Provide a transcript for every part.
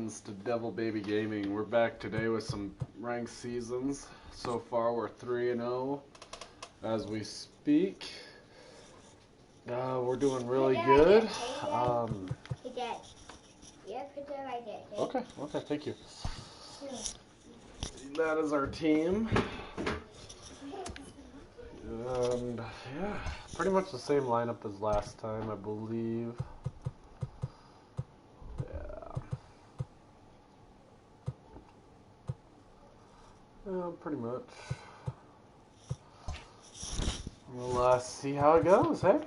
Congratulations to Devil Baby Gaming. We're back today with some ranked seasons. So far we're 3-0 as we speak. We're doing really good. Hey Dad, your picture right there. Okay, thank you. That is our team. And yeah, pretty much the same lineup as last time, I believe. Pretty much. We'll see how it goes, hey?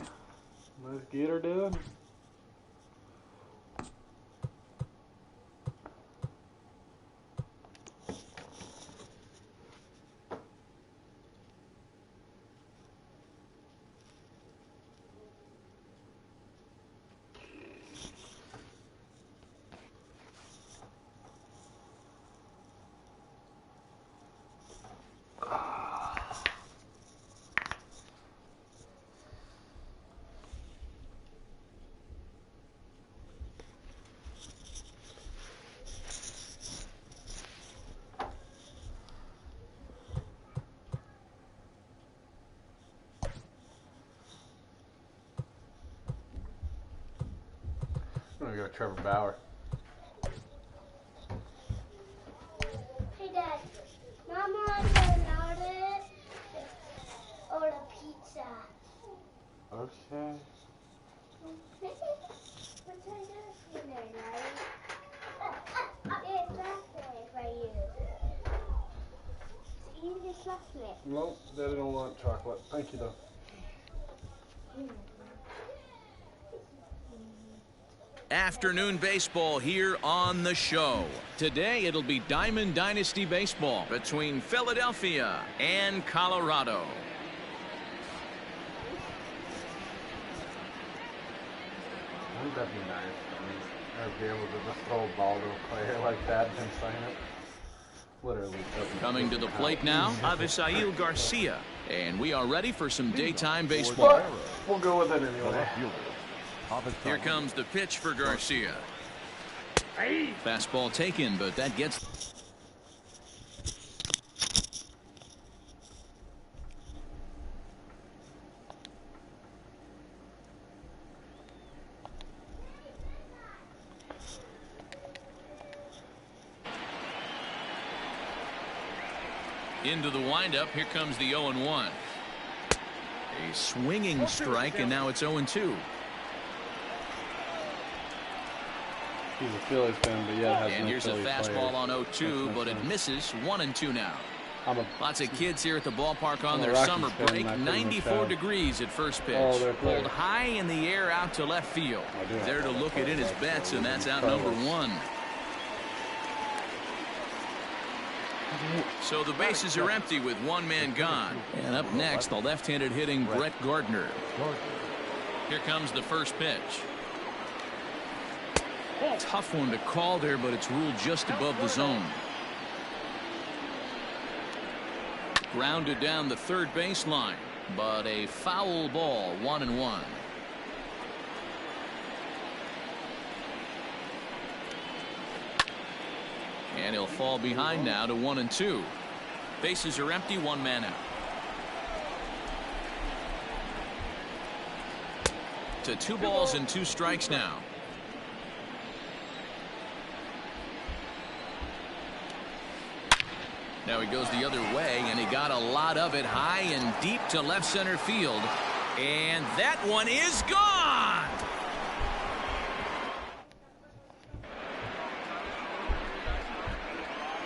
Let's get her done. I'm gonna go Trevor Bauer. Hey Dad, Mama wants the noodles or the pizza. Okay. What's on this dinner, right? It's chocolate for you. Eat the chocolate. Nope, Daddy don't want chocolate. Thank you though. Afternoon baseball here on the show. Today it'll be Diamond Dynasty baseball between Philadelphia and Colorado. Wouldn't that be nice? I'd be able to just throw a ball to a player like that and sign it. Literally. Coming to the plate now, Avisail Garcia. And we are ready for some daytime baseball. But we'll go with it anyway. Here comes the pitch for Garcia. Fastball taken, but that gets... Into the windup, here comes the 0-1. A swinging strike, and now it's 0-2. He's a Phillies fan, but yeah, has and no here's Phillies a fastball players. on 0-2, but it misses. 1-2 now. Lots of kids here at the ballpark on their Rockies summer fan, break. I pretty much 94 have. degrees at first pitch. Oh, pulled high in the air out to left field. There to look it in his bets, and that's out number 1. So the bases are empty with one man gone. And up next, the left-handed hitting Brett Gardner. Here comes the first pitch. Tough one to call there, but it's ruled just above the zone. Grounded down the third baseline, but a foul ball, 1-1. And he'll fall behind now to 1-2. Bases are empty, one man out. To 2 balls and 2 strikes now. Now he goes the other way, and he got a lot of it high and deep to left center field. And that one is gone!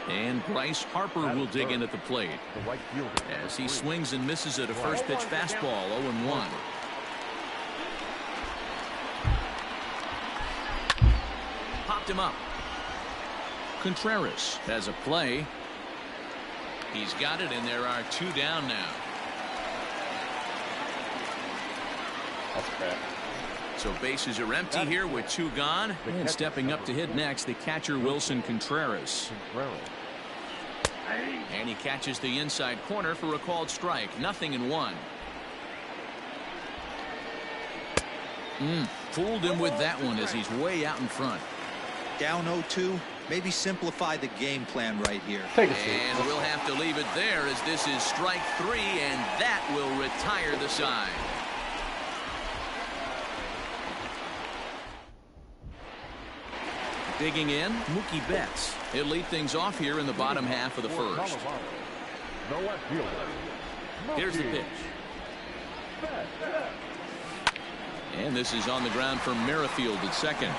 And Bryce Harper will dig in at the plate as he swings and misses at a first pitch fastball. 0-1. Popped him up. Contreras has a play. He's got it, and there are 2 down now. That's crap. So bases are empty here with 2 gone. And stepping up to hit next, the catcher Wilson Contreras. And he catches the inside corner for a called strike. 0-1. Fooled him with that one as he's way out in front. Down 0-2, Maybe simplify the game plan right here. Take a seat. And we'll have to leave it there as this is strike 3, and that will retire the side. Digging in, Mookie Betts. He'll lead things off here in the bottom half of the first. Here's the pitch. And this is on the ground for Merrifield at second.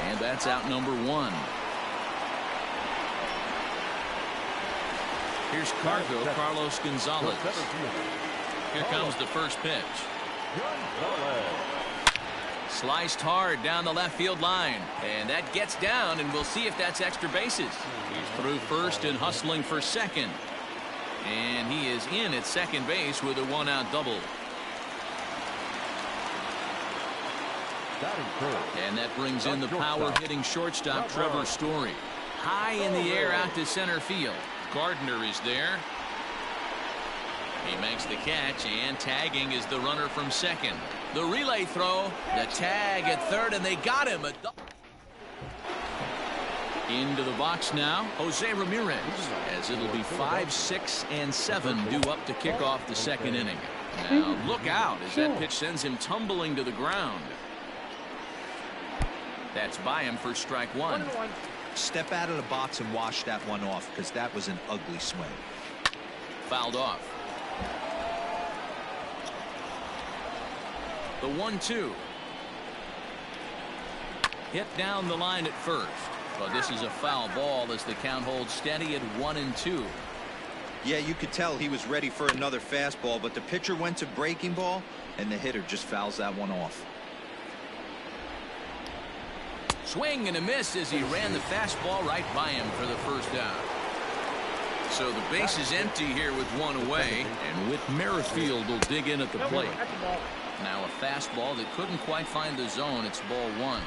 And that's out number 1. Here's Carlos Gonzalez. Here comes the first pitch. Sliced hard down the left field line. And that gets down, and we'll see if that's extra bases. He's through first and hustling for second. And he is in at second base with a 1-out double. And that brings in the power-hitting shortstop, Trevor Story. High in the air out to center field. Gardner is there. He makes the catch, and tagging is the runner from second. The relay throw, the tag at third, and they got him. Into the box now, Jose Ramirez, as it'll be 5, 6, and 7 due up to kick off the second inning. Now look out as that pitch sends him tumbling to the ground. That's by him for strike 1. Step out of the box and wash that one off, because that was an ugly swing. Fouled off. The 1-2. Hit down the line at first. But this is a foul ball as the count holds steady at 1-2. Yeah, you could tell he was ready for another fastball, but the pitcher went to breaking ball, and the hitter just fouls that one off. Swing and a miss as he ran the fastball right by him for the first out. So the base is empty here with 1 away, and Whit Merrifield will dig in at the plate. Now a fastball that couldn't quite find the zone. It's ball 1.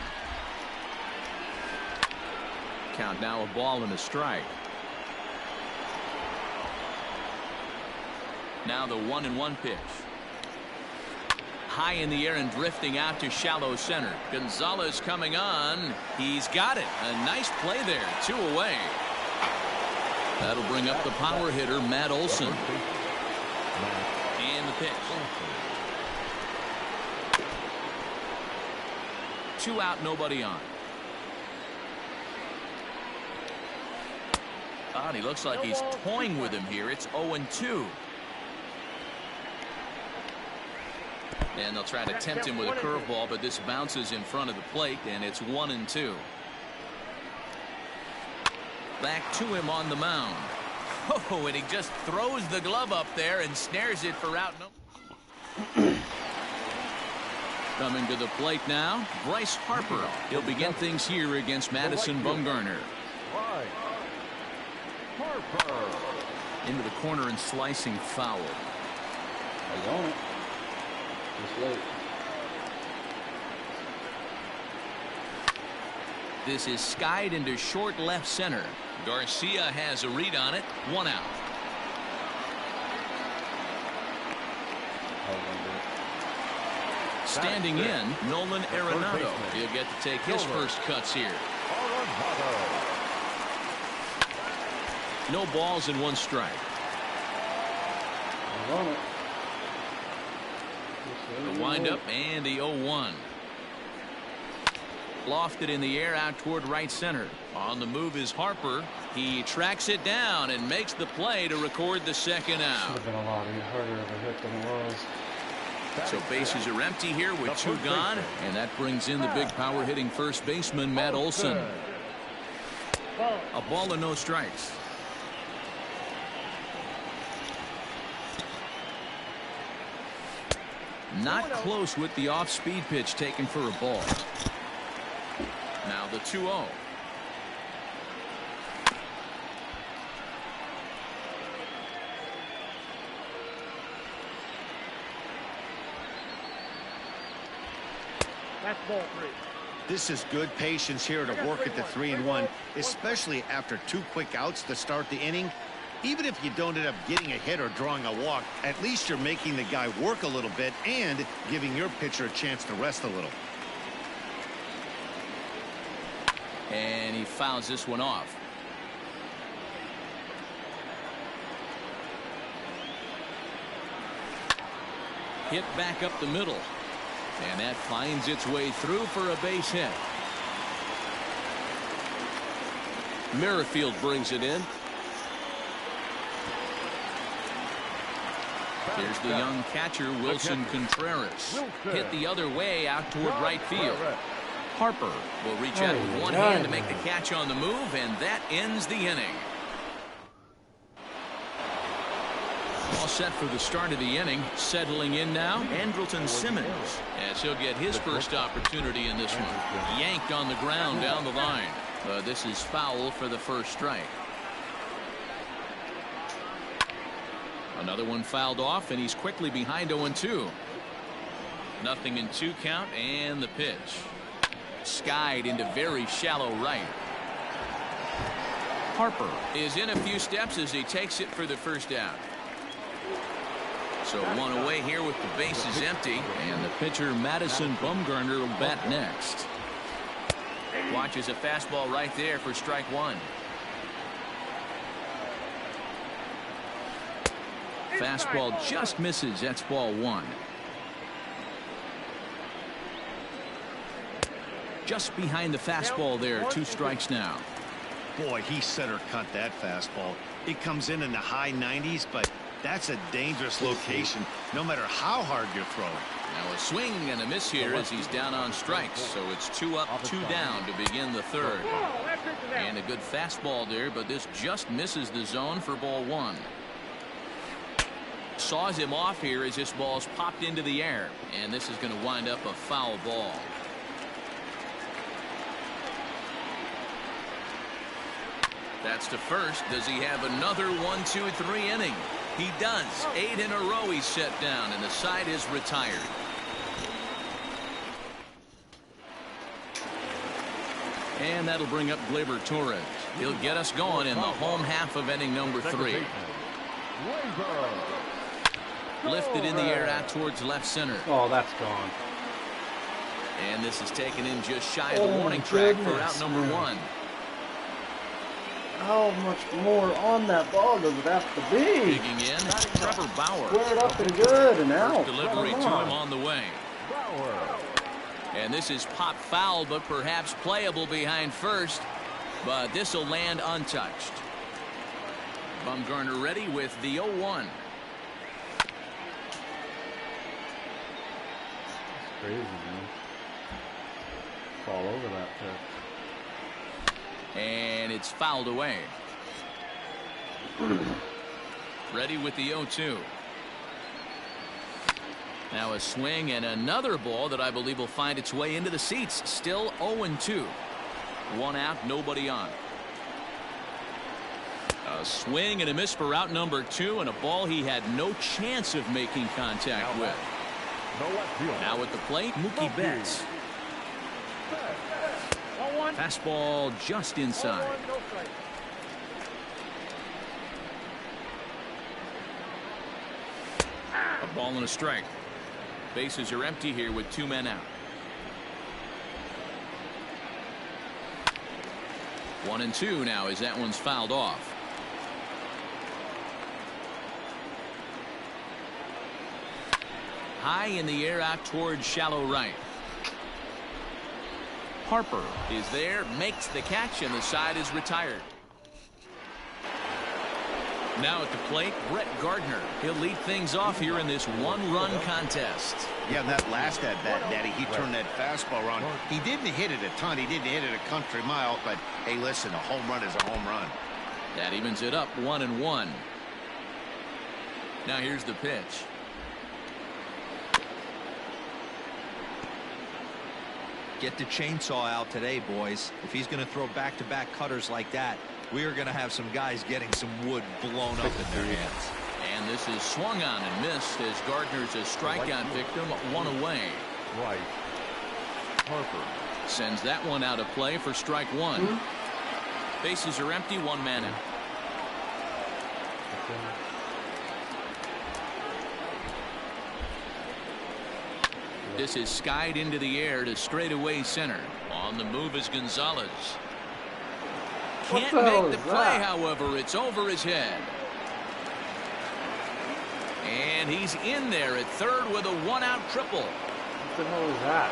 Count now a ball and a strike. Now the 1-1 pitch. High in the air and drifting out to shallow center. Gonzalez coming on. He's got it. A nice play there. 2 away. That'll bring up the power hitter, Matt Olson. And the pitch. 2 out, nobody on. God, he looks like he's toying with him here. It's 0-2. And they'll try to tempt him with a curveball, but this bounces in front of the plate, and it's 1-2. Back to him on the mound. Oh, and he just throws the glove up there and snares it for out. Coming to the plate now, Bryce Harper. He'll begin things here against Madison Bumgarner. Into the corner and slicing foul. I want it. Just late. This is skied into short left center. Garcia has a read on it. 1 out. Standing in, Nolan Arenado. He'll get to take his first cuts here. No balls and 1 strike. The windup and the 0-1. Lofted in the air out toward right center. On the move is Harper. He tracks it down and makes the play to record the second out. Should have been a lot harder of a hit than it was. So bases are empty here with 2 gone, and that brings in the big power hitting first baseman Matt Olson. A ball and no strikes. Not close with the off-speed pitch taken for a ball. Now the 2-0. That's ball 3. This is good patience here to work at the 3-1, especially after 2 quick outs to start the inning. Even if you don't end up getting a hit or drawing a walk, at least you're making the guy work a little bit and giving your pitcher a chance to rest a little. And he fouls this one off. Hit back up the middle. And that finds its way through for a base hit. Merrifield brings it in. Here's the young catcher, Wilson Contreras. Hit the other way out toward right field. Harper will reach out with one hand to make the catch on the move, and that ends the inning. All set for the start of the inning. Settling in now, Andrelton Simmons, as he'll get his first opportunity in this one. Yanked on the ground down the line. This is foul for the first strike. Another one fouled off, and he's quickly behind 0-2. Nothing in 2 count, and the pitch. Skied into very shallow right. Harper is in a few steps as he takes it for the first out. So one away here with the bases empty, and the pitcher Madison Bumgarner will bat next. Watches a fastball right there for strike one. Fastball just misses. That's ball one. Just behind the fastball there. 2 strikes now. Boy, he center cut that fastball. It comes in the high 90s, but that's a dangerous location no matter how hard you throw. Now a swing and a miss here as he's down on strikes. So it's 2 up, 2 down to begin the third. And a good fastball there, but this just misses the zone for ball one. Saws him off here as this ball's popped into the air, and this is going to wind up a foul ball. That's to first. Does he have another 1-2-3 inning? He does. 8 in a row he's set down, and the side is retired. And that'll bring up Gleyber Torres. He'll get us going in the home half of inning number 3. Lifted in the air out towards left center. Oh, that's gone. And this is taken in just shy of the warning track for out number 1. How much more on that ball does it have to be? Digging in, Trevor Bauer. Squared up and good and out. Delivery to him on the way. And this is pop foul, but perhaps playable behind first. But this will land untouched. Bumgarner ready with the 0-1. Crazy, man. Fall over that pitch. And it's fouled away. Ready with the 0-2. Now a swing and another ball that I believe will find its way into the seats. Still 0-2. 1 out, nobody on. A swing and a miss for out number 2, and a ball he had no chance of making contact with. Now at the plate, Mookie Betts. Fastball just inside. A ball and a strike. Bases are empty here with 2 men out. 1-2 now as that one's fouled off. High in the air out towards shallow right. Harper is there, makes the catch, and the side is retired. Now at the plate, Brett Gardner. He'll lead things off here in this 1-run contest. Yeah, that last at bat, Daddy, he turned that fastball around. He didn't hit it a ton. He didn't hit it a country mile, but hey, listen, a home run is a home run. That evens it up 1-1. Now here's the pitch. Get the chainsaw out today, boys. If he's going to throw back-to-back cutters like that, we are going to have some guys getting some wood blown up in their hands. And this is swung on and missed as Gardner's a strikeout victim, 1 away. Right. Harper sends that one out of play for strike 1. Bases are empty, 1 man out. This is skied into the air to straightaway center. On the move is Gonzalez. can't make the play, however. It's over his head. And he's in there at third with a one-out triple. What the hell is that?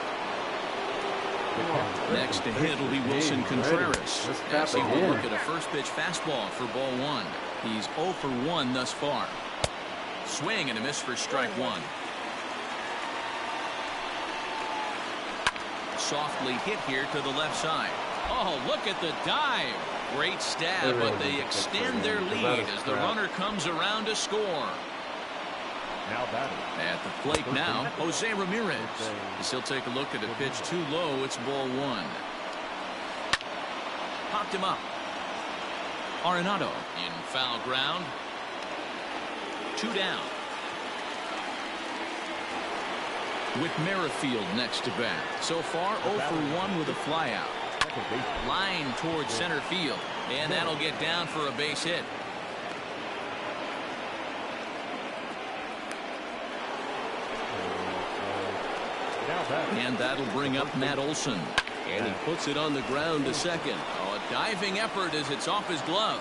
Next to hit will be Wilson Contreras. As he will look at a first pitch fastball for ball one. He's 0 for 1 thus far. Swing and a miss for strike one. Softly hit here to the left side. Oh, look at the dive. Great stab, but they extend their lead as the runner comes around to score. Now batting. At the plate now, Jose Ramirez. As he'll take a look at a pitch too low, it's ball one. Popped him up. Arenado in foul ground. 2 down. With Merrifield next to bat. So far 0 for 1 with a flyout. Line towards center field. And that'll get down for a base hit. And that'll bring up Matt Olson. And he puts it on the ground to second. Oh, a diving effort as it's off his glove.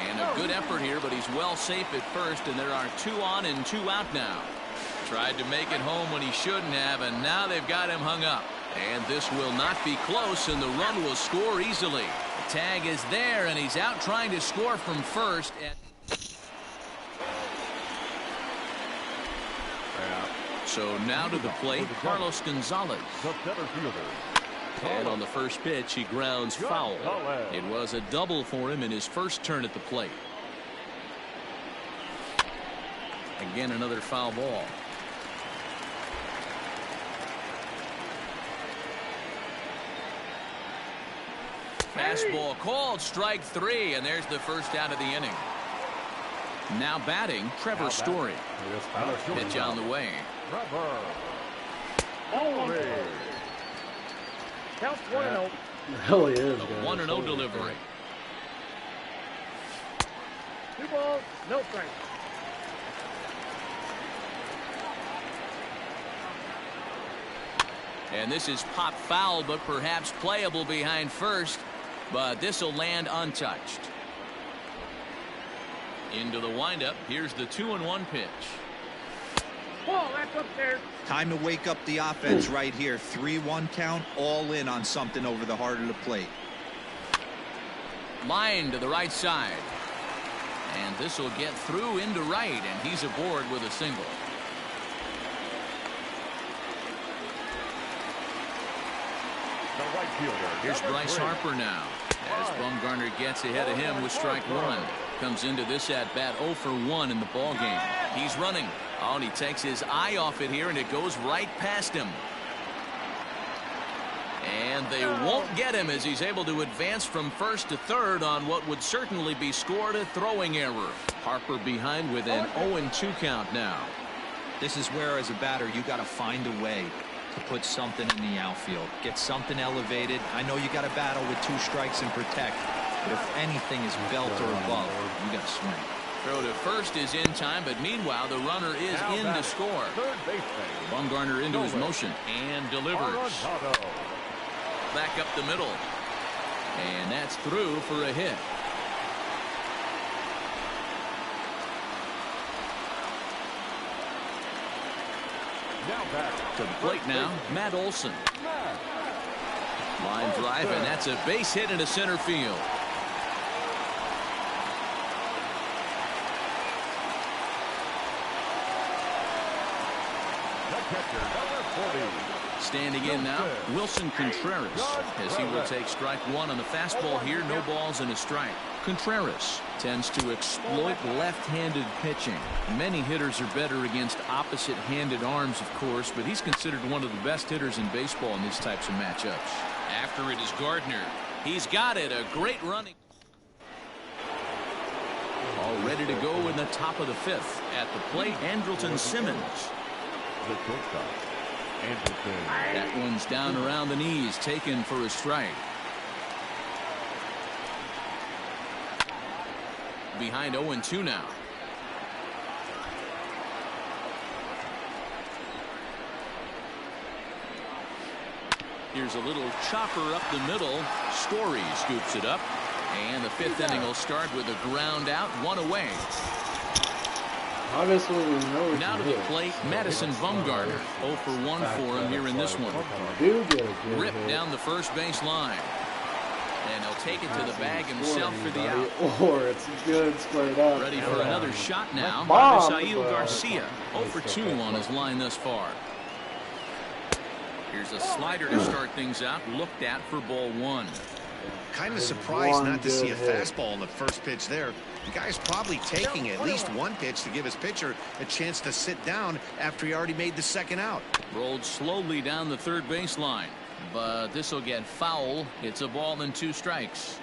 And a good effort here, but he's well safe at first, and there are 2 on and 2 out now. Tried to make it home when he shouldn't have, and now they've got him hung up. And this will not be close, and the run will score easily. The tag is there, and he's out trying to score from first. So now to the plate, Carlos Gonzalez. And on the first pitch, he grounds foul. It was a double for him in his first turn at the plate. Again, another foul ball. Fastball called, strike 3, and there's the first out of the inning. Now batting, Trevor Story. Pitch on the way. Counts 1-0. Really is. A 1-0 delivery. 2 balls, no strikes. And this is pop foul, but perhaps playable behind first. But this will land untouched. Into the windup. Here's the 2-1 pitch. Ball, that's up there. Time to wake up the offense right here. 3-1 count, all in on something over the heart of the plate. Line to the right side. And this will get through into right, and he's aboard with a single. The right fielder. Here's Bryce Harper now. As Bumgarner gets ahead of him with strike one. Comes into this at bat 0 for 1 in the ball game. He's running. Oh, and he takes his eye off it here, and it goes right past him. And they won't get him as he's able to advance from first to third on what would certainly be scored a throwing error. Harper behind with an 0-2 count now. This is where, as a batter, you got to find a way to put something in the outfield. Get something elevated. I know you got to battle with 2 strikes and protect. But if anything is belt or above, you got to swing. Throw to first is in time, but meanwhile the runner is in to score. Bumgarner into his motion and delivers. Back up the middle. And that's through for a hit. To the plate now, Matt Olson. Line drive, and that's a base hit into center field. Standing in now, Wilson Contreras, as he will take strike one on the fastball here. No balls and a strike. Contreras tends to exploit left-handed pitching. Many hitters are better against opposite-handed arms, of course, but he's considered one of the best hitters in baseball in these types of matchups. After it is Gardner. He's got it. A great running. All ready to go in the top of the 5th. At the plate, Andrelton Simmons. The shortstop, Andrelton. That one's down around the knees, taken for a strike. Behind 0-2 now. Here's a little chopper up the middle. Story scoops it up. And the fifth inning will start with a ground out, one away. Obviously, we know now to the plate, Madison Bumgarner. 0 for 1 for him here in this one. Ripped down the first base line. And he'll take it to the bag himself for the out. Or it's good, squared up. Ready for another shot now. Avisail Garcia. 0 for 2 on his line thus far. Here's a slider to start things out. Looked at for ball 1. Kind of surprised not to see a fastball in the first pitch there. The guy's probably taking at least one pitch to give his pitcher a chance to sit down after he already made the second out. Rolled slowly down the third baseline, but this will get foul. It's a ball and 2 strikes.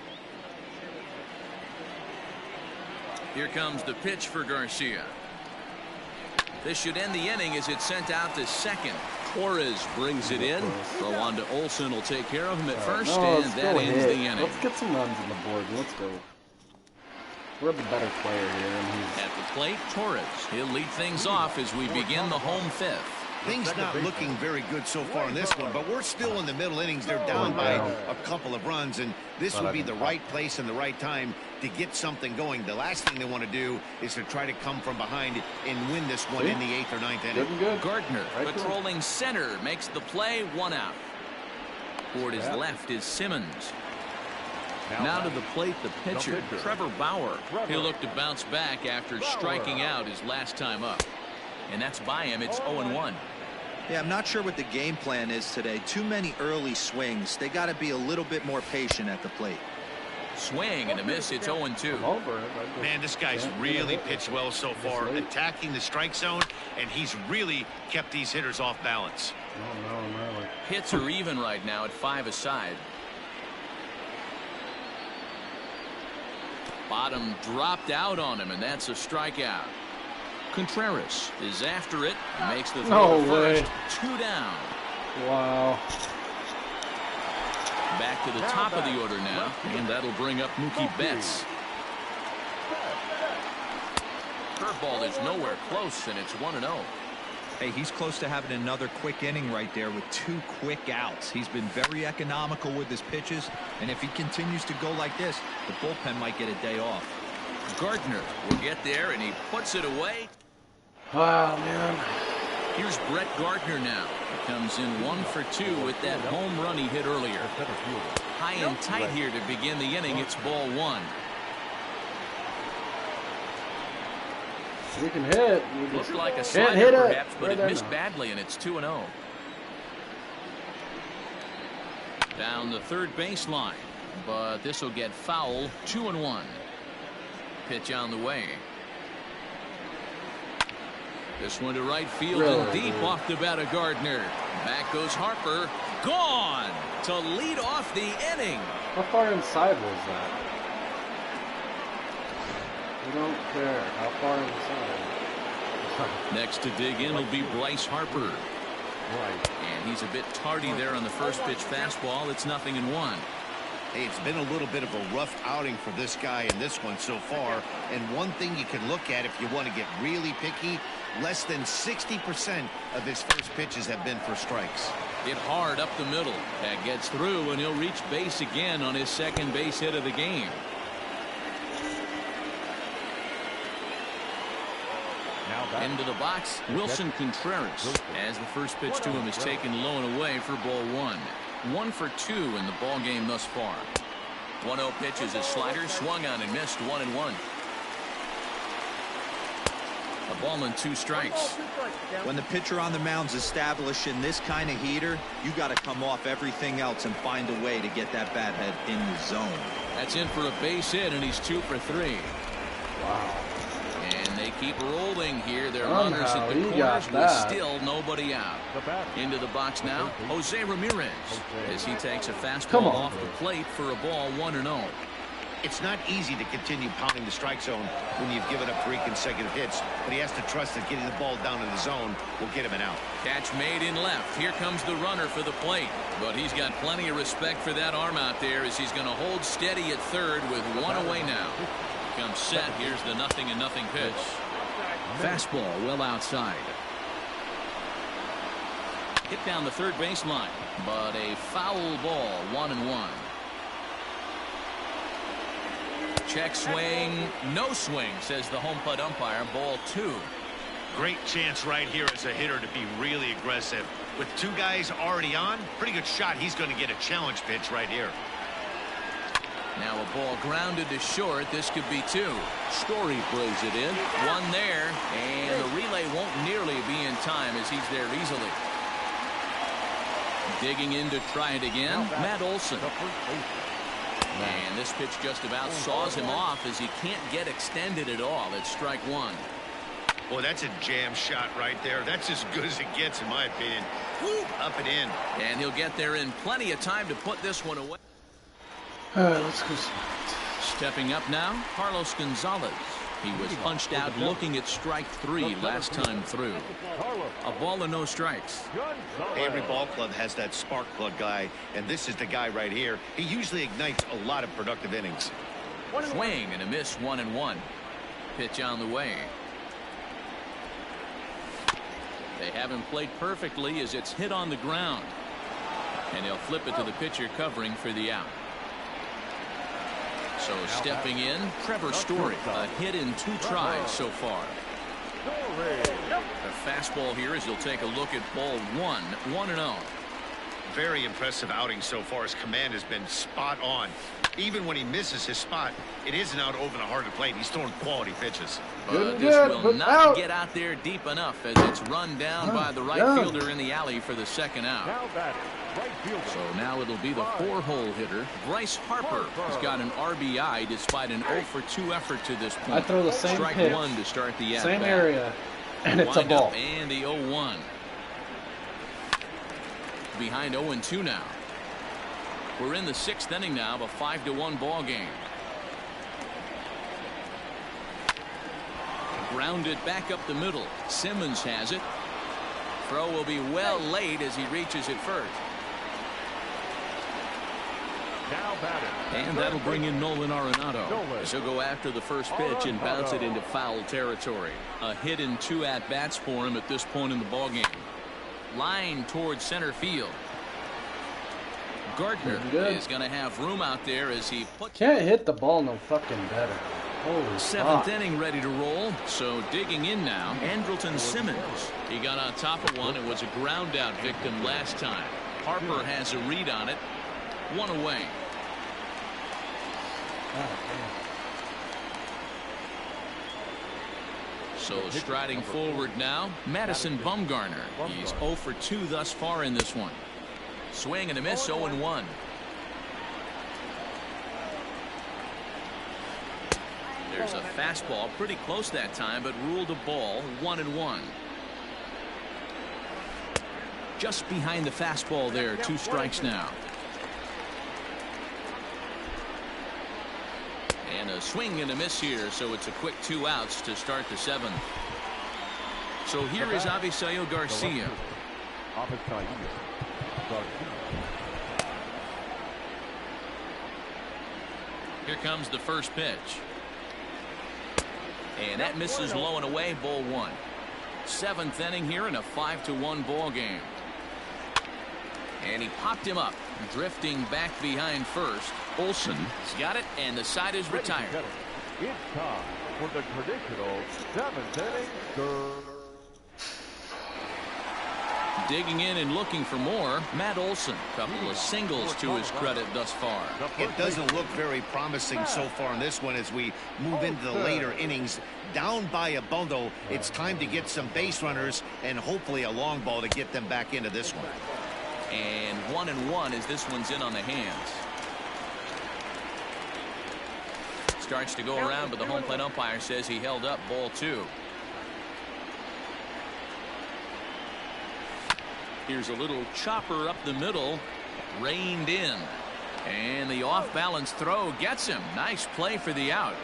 Here comes the pitch for Garcia. This should end the inning as it's sent out to second. Torres brings it in. Rwanda Olsen will take care of him at first, and that ends the inning. Let's get some runs on the board. Let's go. We're the better player here. And at the plate, Torres. He'll lead things off as we begin the home fifth. Things not looking very good so far in this one, but we're still in the middle innings. They're down by a couple of runs, and this would be the right place and the right time to get something going. The last thing they want to do is to try to come from behind and win this one in the 8th or 9th inning. Gardner patrolling center makes the play, 1 out. Toward his left is Simmons. Now to the plate, the pitcher, Trevor Bauer. He'll look to bounce back after striking out his last time up. And that's by him. It's 0-1. Yeah, I'm not sure what the game plan is today. Too many early swings. They got to be a little bit more patient at the plate. Swing and a miss. It's 0-2. Man, this guy's really pitched well so far, attacking the strike zone, and he's really kept these hitters off balance. Hits are even right now at 5 aside. Bottom dropped out on him, and that's a strikeout. Contreras is after it. Makes the throw first. 2 down. Wow. Back to the top of the order now, and that'll bring up Mookie Betts. Curveball is nowhere close, and it's 1-0. Hey, he's close to having another quick inning right there with 2 quick outs. He's been very economical with his pitches, and if he continues to go like this, the bullpen might get a day off. Gardner will get there, and he puts it away. Wow, man. Here's Brett Gardner now. He comes in 1 for 2 with that home run he hit earlier. High and tight here to begin the inning. It's ball 1. We can hit. Looked like a slider perhaps, but it missed badly, and it's 2-0. Down the third baseline, but this will get foul. 2-1. Pitch on the way. This one to right field and deep off the bat of Gardner. Back goes Harper. Gone to lead off the inning. How far inside was that? We don't care. How far inside? Next to dig in will be Bryce Harper. And he's a bit tardy there on the first pitch fastball. It's 0-1. Hey, it's been a little bit of a rough outing for this guy in this one so far. And one thing you can look at if you want to get really picky, less than 60% of his first pitches have been for strikes. Hit hard up the middle. That gets through, and he'll reach base again on his second base hit of the game. Into the box, Wilson Contreras, as the first pitch to him is taken low and away for ball 1. 1 for 2 in the ball game thus far. 1-0 pitch is a slider, swung on and missed. 1-1. A ball and 2 strikes. When the pitcher on the mound's establishing this kind of heater, you got to come off everything else and find a way to get that bat head in the zone. That's in for a base hit, and he's 2 for 3. Wow. And they keep rolling here. Their runners at the corners with still nobody out. Into the box now, Jose Ramirez, as he takes a fastball off the plate for a ball 1-0. It's not easy to continue pounding the strike zone when you've given up 3 consecutive hits, but he has to trust that getting the ball down in the zone will get him an out. Catch made in left. Here comes the runner for the plate, but he's got plenty of respect for that arm out there as he's going to hold steady at third with 1 away now. Comes set. Here's the 0-0 pitch. Fastball well outside. Hit down the third baseline, but a foul ball. 1-1. Check swing, no swing, says the home plate umpire. Ball 2. Great chance right here as a hitter to be really aggressive. With 2 guys already on, pretty good shot. He's going to get a challenge pitch right here. Now a ball grounded to short. This could be 2. Story brings it in. 1 there, and the relay won't nearly be in time as he's there easily. Digging in to try it again, Matt Olson. And this pitch just about saws him off as he can't get extended at all. It's strike 1. Boy, that's a jam shot right there. That's as good as it gets, in my opinion. Woo, up and in. And he'll get there in plenty of time to put this one away. All right, let's go. Stepping up now, Carlos Gonzalez. He was punched out looking at strike 3 last time through. A ball and no strikes. Every ball club has that spark plug guy, and this is the guy right here. He usually ignites a lot of productive innings. Swing and a miss, 1-1. Pitch on the way. They have him played perfectly as it's hit on the ground. And he'll flip it to the pitcher covering for the out. So stepping in, Trevor Story, a hit in 2 tries so far. The fastball here as he'll take a look at ball 1, 1-0. Very impressive outing so far. His command has been spot on. Even when he misses his spot, it isn't out over the heart of the plate. He's throwing quality pitches. But this will not get out there deep enough as it's run down by the right fielder in the alley for the second out. So now it'll be the 4-hole hitter, Bryce Harper. He's got an RBI despite an 0-for-2 effort to this point. I throw the same Strike pitch, 1 to start the same area, and it's a ball. And the 0-1. Behind 0-2 now. We're in the 6th inning now of a 5-1 ball game. Grounded back up the middle. Simmons has it. Throw will be well late as he reaches it first. And that'll bring in Nolan Arenado. As he'll go after the first pitch and bounce it into foul territory. A hit in 2 at-bats for him at this point in the ball game. Line towards center field. Gardner is going to have room out there as he can't hit the ball no fucking better. Holy 7th inning ready to roll. So digging in now, Andrelton Simmons. He got on top of one and was a ground out victim last time. Harper has a read on it. 1 away. So striding forward now, Madison Bumgarner. He's 0-for-2 thus far in this one. Swing and a miss, 0-1. There's a fastball pretty close that time, but ruled a ball, 1-1. Just behind the fastball there, 2 strikes now. And a swing and a miss here, so it's a quick 2 outs to start the 7th. So here is Avisail Garcia. Here comes the first pitch. And that misses low and away, ball 1. 7th inning here in a 5-1 ball game. And he popped him up, drifting back behind first. Olson has got it, and the side is retired. It's time for the traditional 7th inning. Digging in and looking for more, Matt Olson. Couple of singles to his credit thus far. It doesn't look very promising so far in this one as we move into the later innings. Down by a bundle, it's time to get some base runners and hopefully a long ball to get them back into this one. And 1-1 as this one's in on the hands. Starts to go around, but the home plate umpire says he held up, ball 2. Here's a little chopper up the middle, reined in, and the off-balance throw gets him. Nice play for the out.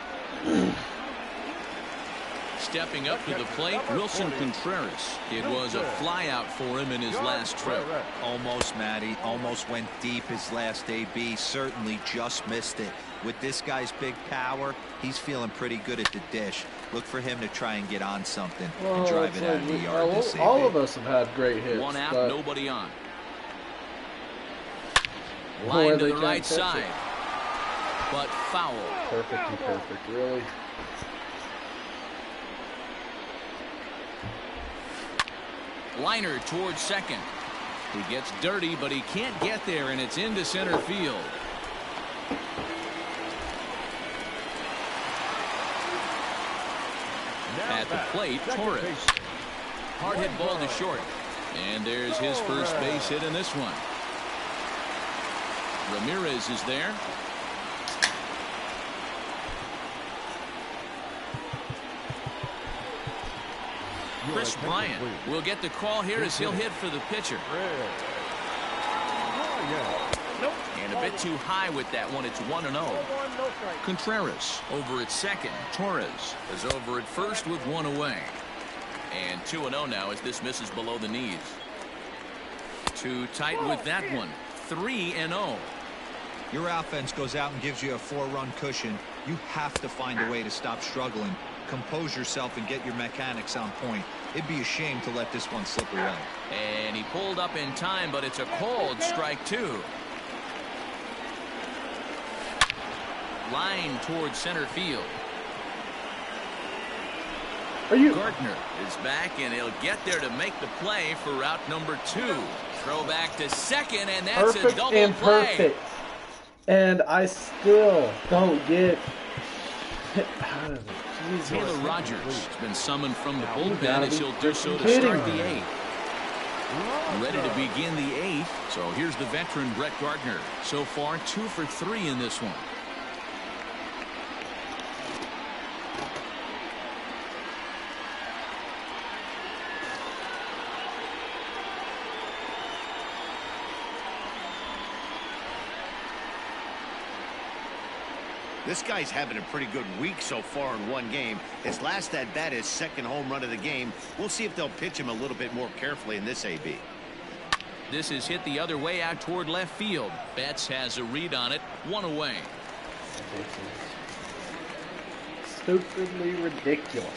Stepping up to the plate, Wilson Contreras. It was a flyout for him in his last trip. Almost, Matty. Almost went deep his last AB. Certainly just missed it. With this guy's big power, he's feeling pretty good at the dish. Look for him to try and get on something and drive it out of the yard this AB. All of us have had great hits. 1 out, nobody on. Line to the right side. but foul. Perfect and perfect, really. Liner towards second. He gets dirty, but he can't get there, and it's into center field. At the plate, Torres. Hard hit ball to short. And there's his first base hit in this one. Ramirez is there. Chris Bryant will get the call here as he'll hit for the pitcher. And a bit too high with that one. It's 1-0. Contreras over at second. Torres is over at first with one away. And 2-0 now as this misses below the knees. Too tight with that one. 3-0. Your offense goes out and gives you a 4-run cushion. You have to find a way to stop struggling. Compose yourself and get your mechanics on point. It'd be a shame to let this one slip away. And he pulled up in time, but it's a cold strike two. Line towards center field. Gardner is back, and he'll get there to make the play for route number 2. Throw back to second, and that's Perfect a double and play. perfect. And I still don't get hit out of it. Jesus. Taylor Rogers has been summoned from the bullpen as he'll do so to kidding start me. the 8th. Ready to begin the 8th. So here's the veteran Brett Gardner. So far 2 for 3 in this one. This guy's having a pretty good week so far in one game. His last at bat, his second home run of the game. We'll see if they'll pitch him a little bit more carefully in this AB. This is hit the other way out toward left field. Betts has a read on it. One away. Stupidly ridiculous.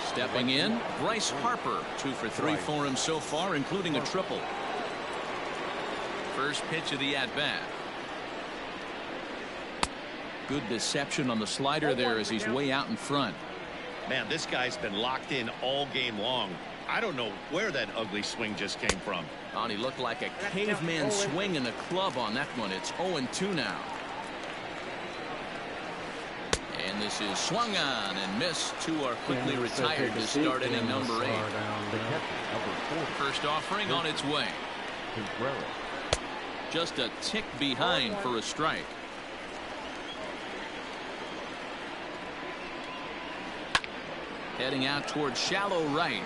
Stepping in, Bryce Harper. 2 for 3 for him so far, including a triple. First pitch of the at-bat. Good deception on the slider there as he's way out in front. Man, this guy's been locked in all game long. I don't know where that ugly swing just came from. Oh, he looked like a caveman swinging a club on that one. It's 0-2 now. And this is swung on and missed. 2 are quickly retired to start inning number 8. First offering on its way. Just a tick behind for a strike. Heading out towards shallow right.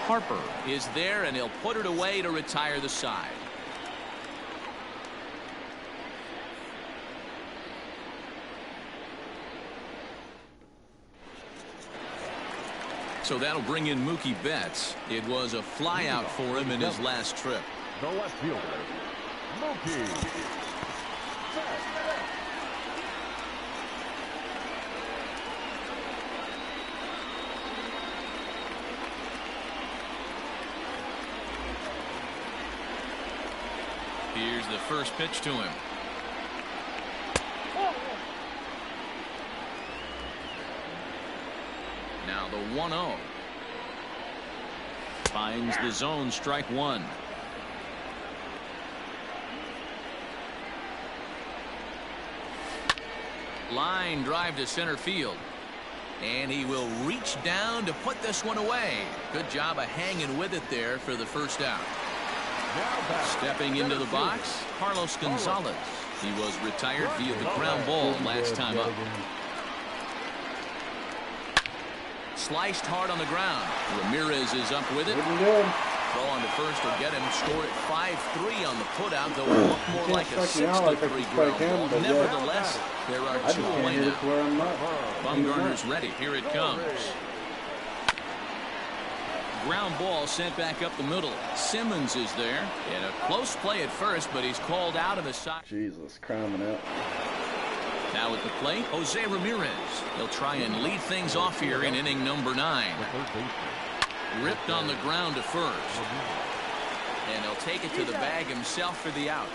Harper is there, and he'll put it away to retire the side. So that'll bring in Mookie Betts. It was a flyout for him in his last trip. The left fielder, Mookie Betts. Here's the first pitch to him. Now the 1-0. Finds the zone, strike 1. Line drive to center field. And he will reach down to put this one away. Good job of hanging with it there for the first out. Stepping into the box, Carlos Gonzalez. He was retired via the ground ball last time up. Sliced hard on the ground. Ramirez is up with it. Throw on to first will get him. Score at 5-3 on the putout, though it looked more like a 6-3 ground ball. Nevertheless, there are 2 away now. Bumgarner's ready. Here it comes. Ground ball sent back up the middle. Simmons is there. In a close play at first, but he's called out of the side. Jesus, cramming out. Now at the plate, Jose Ramirez. He'll try and lead things off here in inning number 9. Ripped on the ground to first. And he'll take it to the bag himself for the out.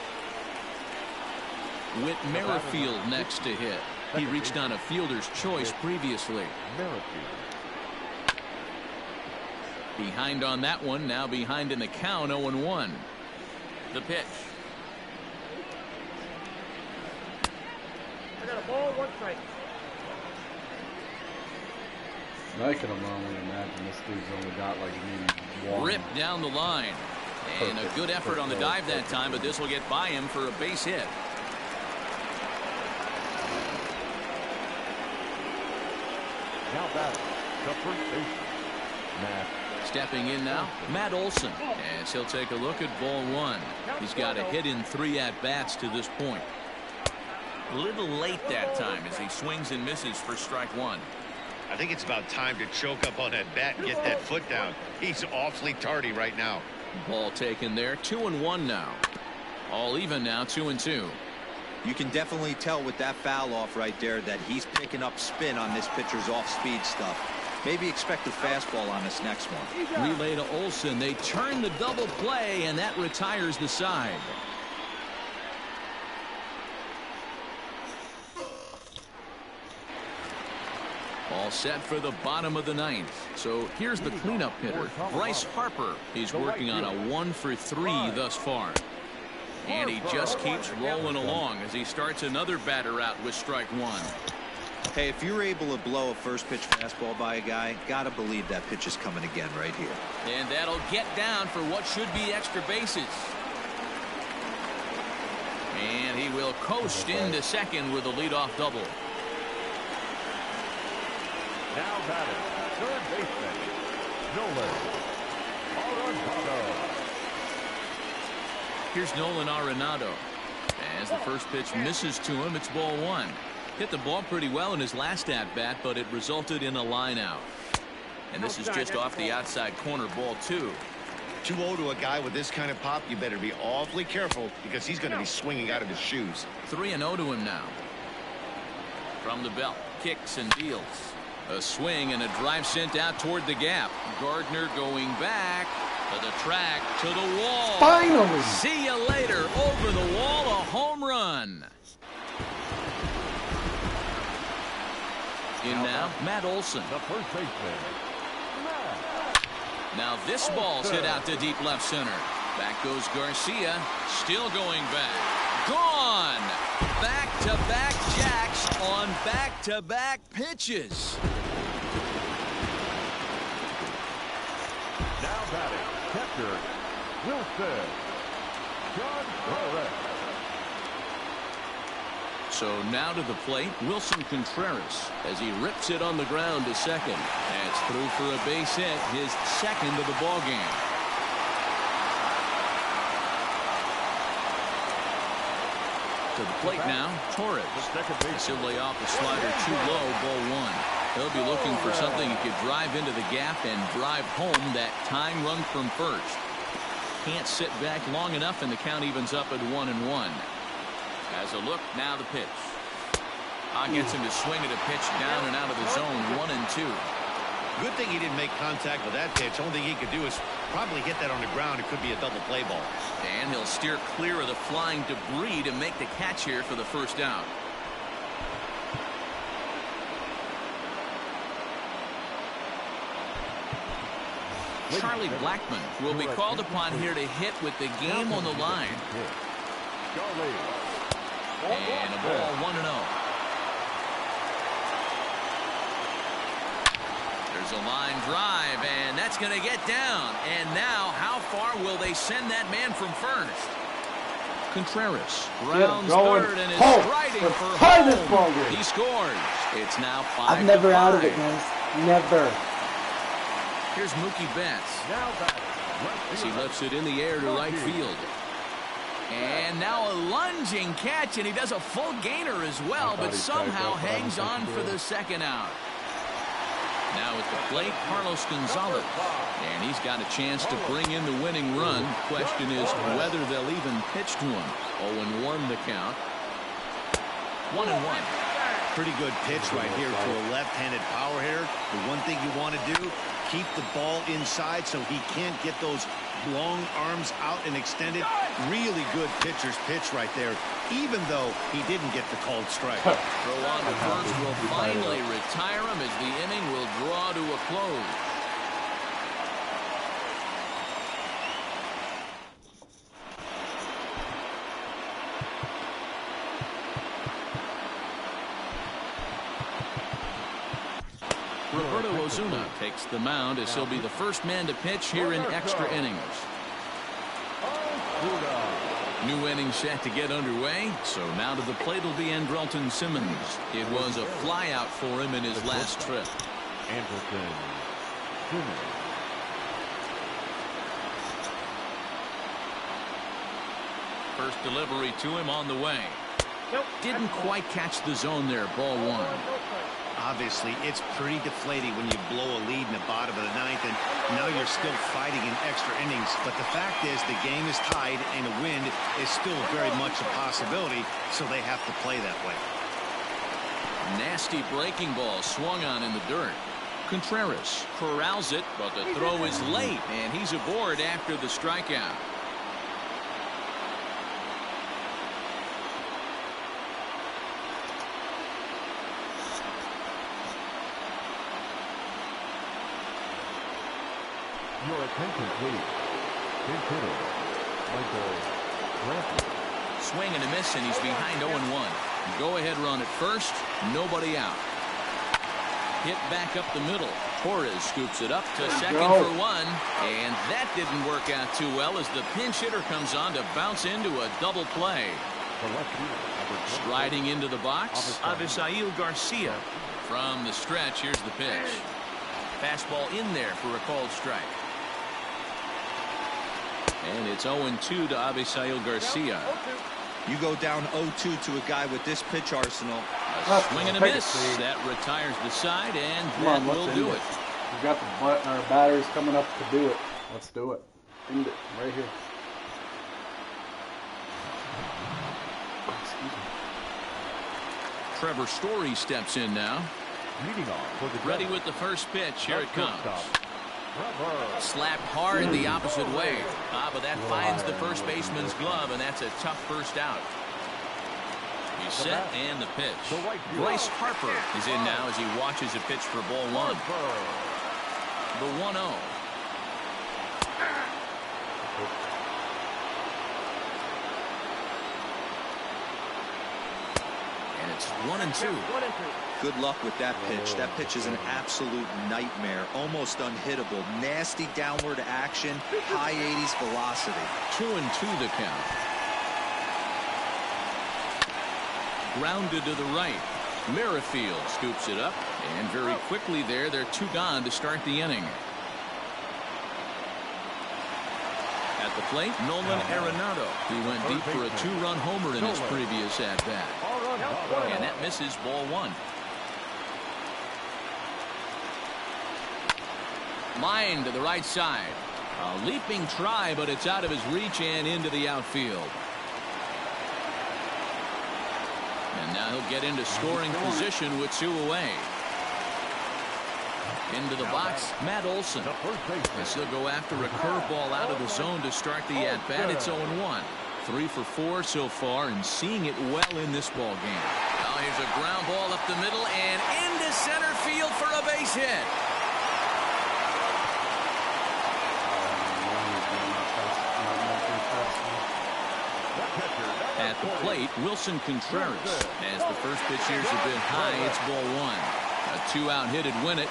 Whit Merrifield next to hit. He reached on a fielder's choice previously. Behind on that one, now behind in the count, 0-1. The pitch. I got a ball, 1 strike. I can only imagine this dude's only got like maybe one. Ripped down the line. And a good effort on the dive that time, but this will get by him for a base hit. Now batting, the first baseman, Matt. Stepping in now, Matt Olson, as he'll take a look at ball 1. He's got a hit in 3 at-bats to this point. A little late that time as he swings and misses for strike 1. I think it's about time to choke up on that bat and get that foot down. He's awfully tardy right now. Ball taken there, 2-1 now. All even now, 2-2. You can definitely tell with that foul off right there that he's picking up spin on this pitcher's off-speed stuff. Maybe expect a fastball on this next one. Relay to Olson. They turn the double play, and that retires the side. All set for the bottom of the 9th. So here's the cleanup hitter, Bryce Harper. He's working on a 1 for 3 thus far. And he just keeps rolling along as he starts another batter out with strike 1. Hey, if you're able to blow a first pitch fastball by a guy, gotta believe that pitch is coming again right here. And that'll get down for what should be extra bases. And he will coast into second with a leadoff double. Now batting, third baseman, Nolan Arenado. Here's Nolan Arenado. As the first pitch misses to him, it's ball 1. Hit the ball pretty well in his last at-bat, but it resulted in a line out. And this is just off the outside corner, ball 2. 2-0 to a guy with this kind of pop, you better be awfully careful because he's going to be swinging out of his shoes. 3-0 to him now. From the belt, kicks and deals. A swing and a drive sent out toward the gap. Gardner going back to the track, to the wall. Finally! See you later. Over the wall, a home run. In now, Matt Olson. The first baseman, Now this ball's hit out to deep left center. Back goes Garcia. Still going back. Gone! Back-to-back jacks on back-to-back pitches. now batting, catcher, Wilson Contreras. So now to the plate, Wilson Contreras as he rips it on the ground to second. That's through for a base hit, his second of the ball game. To the plate now, Torres. He'll lay off the slider too low, ball 1. He'll be looking for something he could drive into the gap and drive home that tying run from first. Can't sit back long enough, and the count evens up at 1-1. As a look, now the pitch. Gets him to swing at a pitch down and out of the zone, 1-2. Good thing he didn't make contact with that pitch. Only thing he could do is probably hit that on the ground. It could be a double play ball. And he'll steer clear of the flying debris to make the catch here for the first out. Charlie Blackmon will be called upon here to hit with the game on the line. And a ball, 1-0. There's a line drive, and that's going to get down. And now, how far will they send that man from first? Contreras rounds third and is striding for home. He scores. It's now 5-5. I'm never out of it, guys. Never. Here's Mookie Betts as he lifts it in the air to right field. And now a lunging catch, and he does a full gainer as well, but somehow hangs on for the second out. Now at the plate, Carlos Gonzalez. And he's got a chance to bring in the winning run. Question is whether they'll even pitch to him. 0-1 the count. 1-1. Pretty good pitch right here to a left-handed power hitter. The one thing you want to do, keep the ball inside so he can't get those long arms out and extended. Really good pitcher's pitch right there. even though he didn't get the called strike. Throw on to first will finally retire him as the inning will draw to a close. Roberto Osuna takes the mound as he'll be the first man to pitch here in extra innings. New inning set to get underway, so now to the plate will be Andrelton Simmons. It was a flyout for him in his last trip. Andrelton Simmons. First delivery to him on the way. Didn't quite catch the zone there. Ball one. Obviously, it's pretty deflating when you blow a lead in the bottom of the ninth, and now you're still fighting in extra innings. But the fact is, the game is tied, and a win is still very much a possibility, so they have to play that way. Nasty breaking ball swung on in the dirt. Contreras corrals it, but the throw is late, and he's aboard after the strikeout. Your attention, please. Pinch hitter, Michael Brantley. Swing and a miss, and he's behind 0-1. Go-ahead run at first, nobody out. Hit back up the middle. Torres scoops it up to second for one, and that didn't work out too well as the pinch hitter comes on to bounce into a double play. Striding into the box, Avisail Garcia. From the stretch, here's the pitch. Fastball in there for a called strike. And it's 0-2 to Avisail Garcia. You go down 0-2 to a guy with this pitch arsenal. A swing and a miss. That retires the side, and that will do it. We've got our batters coming up to do it. Let's do it. End it right here. Excuse me. Trevor Story steps in now. Leading off for the Ready with the first pitch. Here it comes. Trevor. Slapped hard the opposite way. But that finds the first baseman's glove, and that's a tough first out. He's set and the pitch. Bryce Harper is in now as he watches a pitch for ball one. The 1-0. And it's 1-2. Good luck with that pitch. That pitch is an absolute nightmare. Almost unhittable. Nasty downward action. High 80s velocity. 2-2 the count. Grounded to the right. Merrifield scoops it up, and very quickly there, they're two gone to start the inning. At the plate, Nolan Arenado. He went deep for a two-run homer in his previous at-bat. And that misses ball one. Line to the right side. A leaping try, but it's out of his reach and into the outfield. And now he'll get into scoring position with two away. Into the box, Matt Olson. As he'll go after a curveball out of the zone to start the at-bat. It's 0-1. 3 for 4 so far, and seeing it well in this ball game. Now here's a ground ball up the middle and into center field for a base hit. At the plate, Wilson Contreras. As the first pitch here's a bit high, it's ball one. A two-out hit'd win it.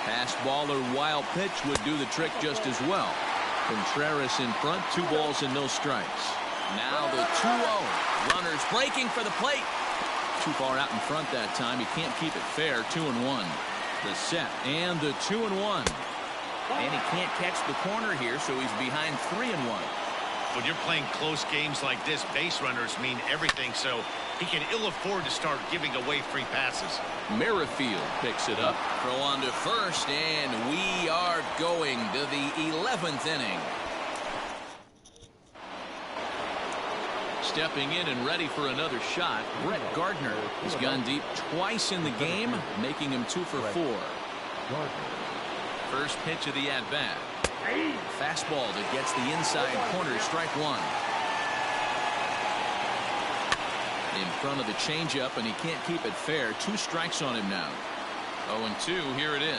Pass ball or wild pitch would do the trick just as well. Contreras in front, 2 balls and no strikes. Now the 2-0. Runners breaking for the plate. Too far out in front that time. He can't keep it fair. 2-1. The set and the 2-1. And he can't catch the corner here, so he's behind 3-1. When you're playing close games like this, base runners mean everything, so he can ill afford to start giving away free passes. Merrifield picks it up. Throw on to first, and we are going to the 11th inning. Stepping in and ready for another shot, Brett Gardner. He's gone deep twice in the game, making him 2 for 4. First pitch of the at-bat. Fastball that gets the inside corner, strike one. In front of the changeup, and he can't keep it fair. 2 strikes on him now. 0-2, here it is.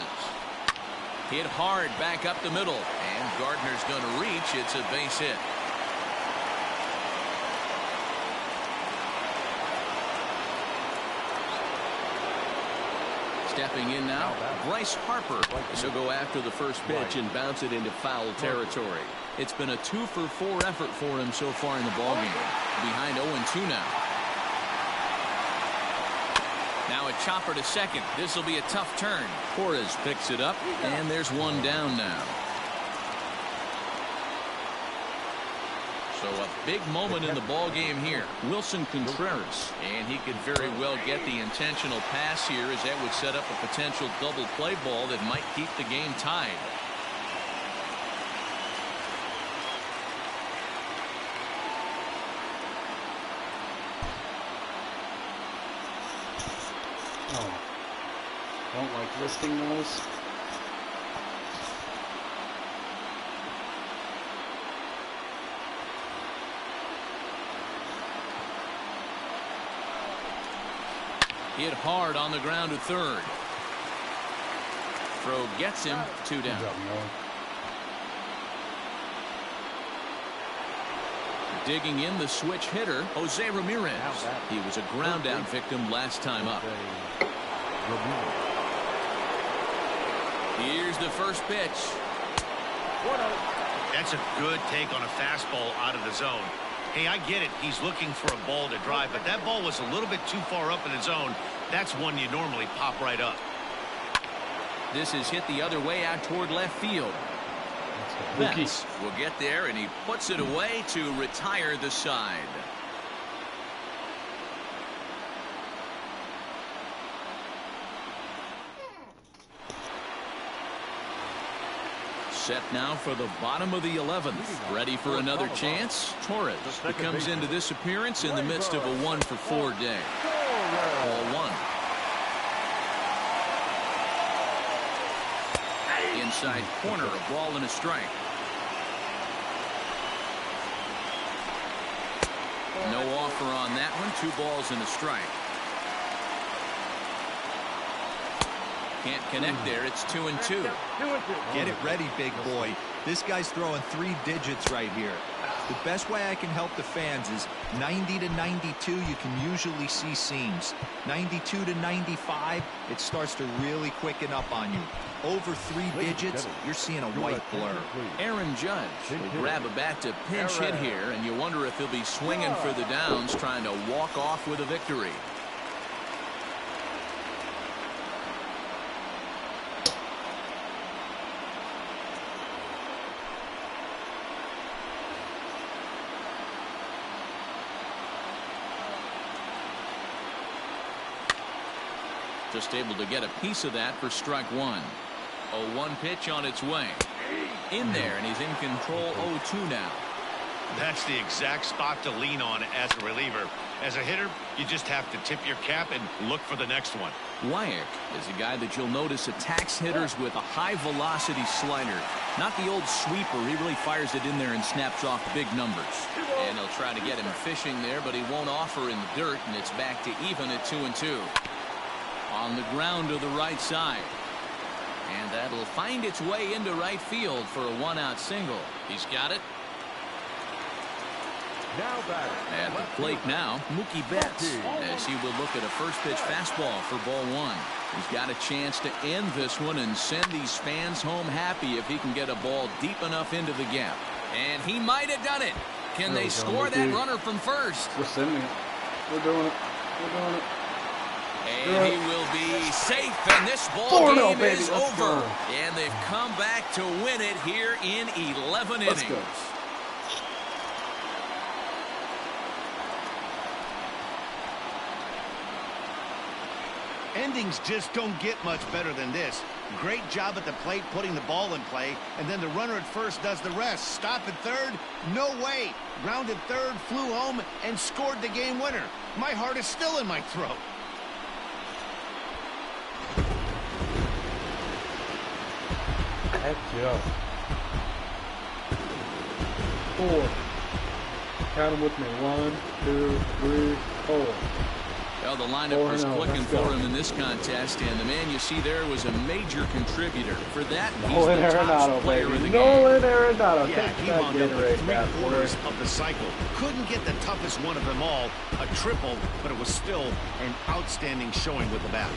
Hit hard back up the middle, and Gardner's going to reach. It's a base hit. Stepping in now, Bryce Harper. He'll go after the first pitch and bounce it into foul territory. It's been a 2-for-4 effort for him so far in the ballgame. Behind 0-2 now. Now a chopper to second. This will be a tough turn. Torres picks it up, and there's one down now. So a big moment in the ball game here. Wilson Contreras, and he could very well get the intentional pass here, as that would set up a potential double play ball that might keep the game tied. Oh, don't like listing those. Hit hard on the ground to third. Throw gets him. 2 down. Digging in the switch hitter, Jose Ramirez. He was a ground out victim last time up. Here's the first pitch. That's a good take on a fastball out of the zone. Hey, I get it. He's looking for a ball to drive, but that ball was a little bit too far up in the zone. That's one you normally pop right up. This is hit the other way out toward left field. Betts will get there, and he puts it away to retire the side. Set now for the bottom of the 11th. Ready for another chance. Torres, who comes into this appearance in the midst of a 1-for-4 day. Ball 1. Inside corner, a ball and a strike. No offer on that one. 2 balls and a strike. Can't connect there. It's 2-2. Get it ready, big boy. This guy's throwing 3 digits right here. The best way I can help the fans is 90 to 92. You can usually see seams. 92 to 95, it starts to really quicken up on you. Over 3 digits, you're seeing a white blur. Aaron Judge will grab a bat to pinch hit here, and you wonder if he'll be swinging for the downs, trying to walk off with a victory. Just able to get a piece of that for strike 1. 0-1 pitch on its way. In there, and he's in control. 0-2 now. That's the exact spot to lean on as a reliever. As a hitter, you just have to tip your cap and look for the next one. Wyek is a guy that you'll notice attacks hitters with a high-velocity slider. Not the old sweeper. He really fires it in there and snaps off big numbers. And he'll try to get him fishing there, but he won't offer in the dirt, and it's back to even at 2-2. On the ground to the right side. And that'll find its way into right field for a 1-out single. He's got it. At the plate now, Mookie Betts, as he will look at a first pitch fastball for ball 1. He's got a chance to end this one and send these fans home happy if he can get a ball deep enough into the gap. And he might have done it. Can they score that runner from first? We're sending it. We're doing it. We're doing it. And he will be safe, and this ball game is over. And they've come back to win it here in 11 innings. Go. Endings just don't get much better than this. Great job at the plate putting the ball in play, and then the runner at first does the rest. Stop at third? No way. Grounded third, flew home, and scored the game winner. My heart is still in my throat. Heck yeah. 4. Count them with me. 1, 2, 3, Oh. Well, the lineup was clicking for him in this contest, and the man you see there was a major contributor. For that, he's the top player in the game. Nolan Arenado. Yeah, he wound up with 3/4 of the cycle. Couldn't get the toughest one of them all, a triple, but it was still an outstanding showing with the bat.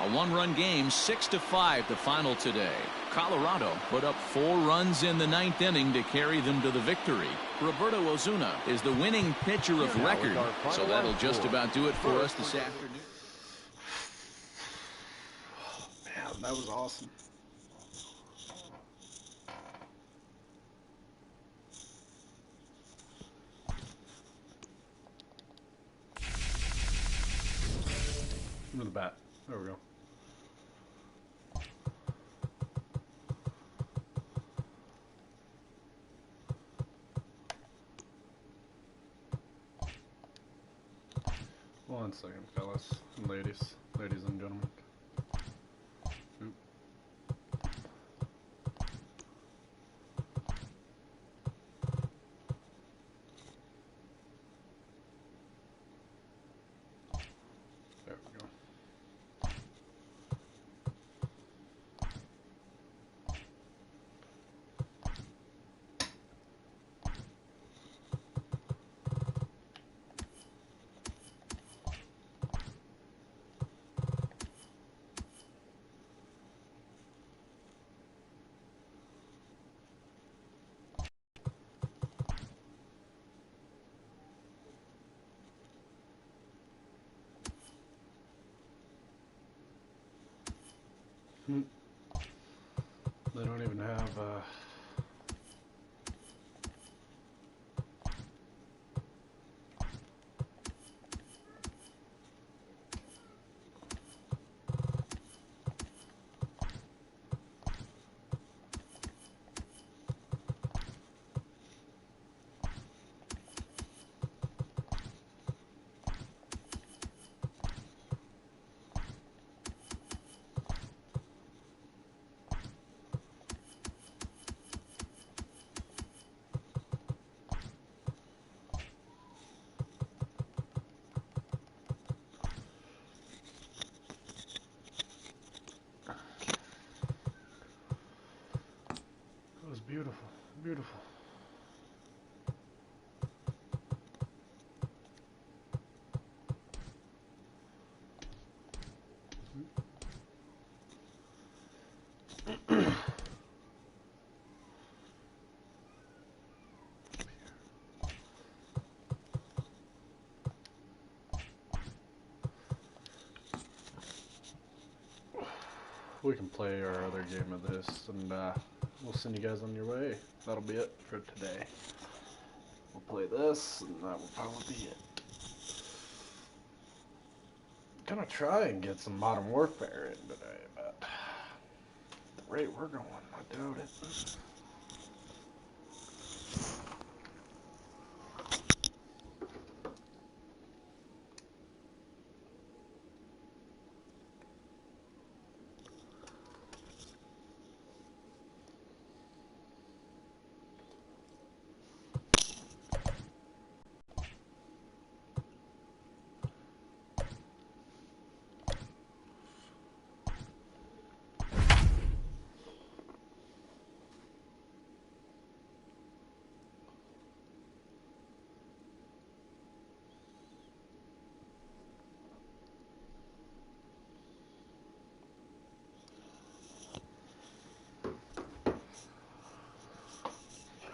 A one-run game, 6-5 the final today. Colorado put up 4 runs in the 9th inning to carry them to the victory. Roberto Ozuna is the winning pitcher of record, so that'll just about do it for us this afternoon. Man, that was awesome. Into the bat. There we go. One second, fellas and ladies and gentlemen. Oop. There we go. They don't even have It was beautiful, beautiful. We can play our other game of this, and we'll send you guys on your way. That'll be it for today. We'll play this, and that will probably be it. Gonna try and get some Modern Warfare in today, but the rate we're going, I doubt it.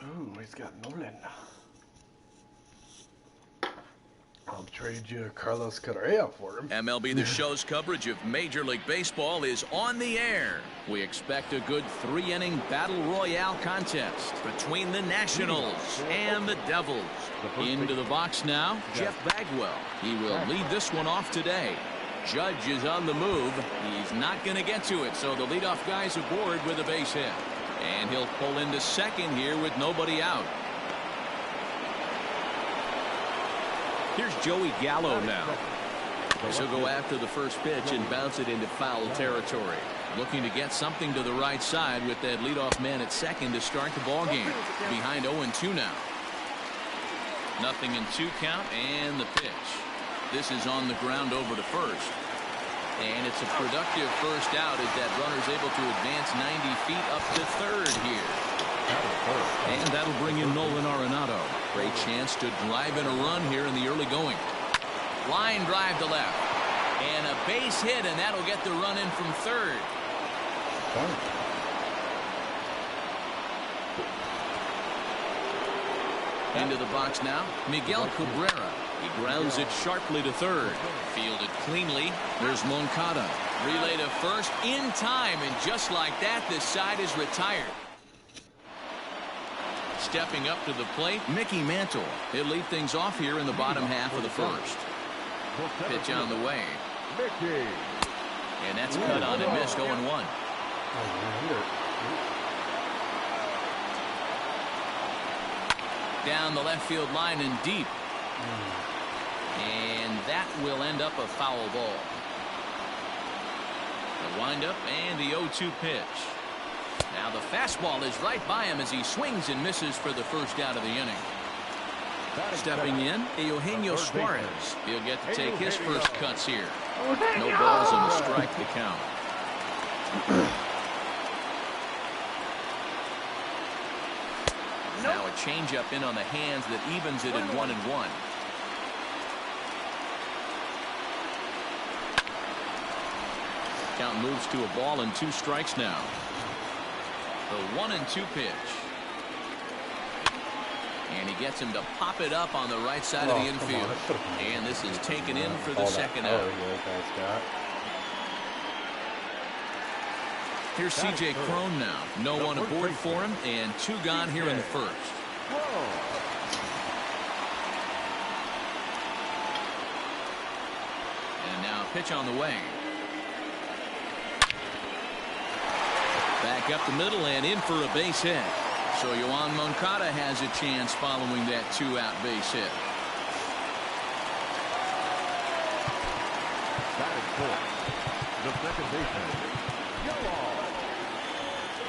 Ooh, he's got Nolan. I'll trade you Carlos Correa for him. MLB The Show's coverage of Major League Baseball is on the air. We expect a good 3-inning battle royale contest between the Nationals and the Devils. Into the box now, Jeff Bagwell. He will lead this one off today. Judge is on the move. He's not going to get to it, so the leadoff guy's aboard with a base hit. And he'll pull into second here with nobody out. Here's Joey Gallo now. She'll go after the first pitch and bounce it into foul territory. Looking to get something to the right side with that leadoff man at second to start the ball game. Behind 0-2 now. 0-2 count and the pitch. This is on the ground over to first. And it's a productive first out as that runner's able to advance 90 feet up to third here. And that'll bring in Nolan Arenado. Great chance to drive in a run here in the early going. Line drive to left. And a base hit, and that'll get the run in from third. Into the box now, Miguel Cabrera. He grounds it sharply to third. Fielded cleanly. There's Moncada. Relay to first in time, and just like that, this side is retired. Stepping up to the plate, Mickey Mantle. He'll lead things off here in the bottom half of the first. Pitch on the way. And that's cut on and missed 0-1. Down the left field line and deep. And that will end up a foul ball. The windup and the 0-2 pitch. Now the fastball is right by him as he swings and misses for the first out of the inning. Stepping in, Eugenio Suarez. He'll get to take his first cuts here. No balls and a strike to count. Now a changeup in on the hands that evens it at 1-1. Count moves to a ball and 2 strikes now. The 1-2 pitch. And he gets him to pop it up on the right side of the infield. And this is taken in for the second out. Here's C.J. Cron now. No one aboard for him, and 2 gone here in the first. And now a pitch on the way. Back up the middle and in for a base hit. So Yoan Moncada has a chance following that 2-out base hit. Batting fourth, the second baseman,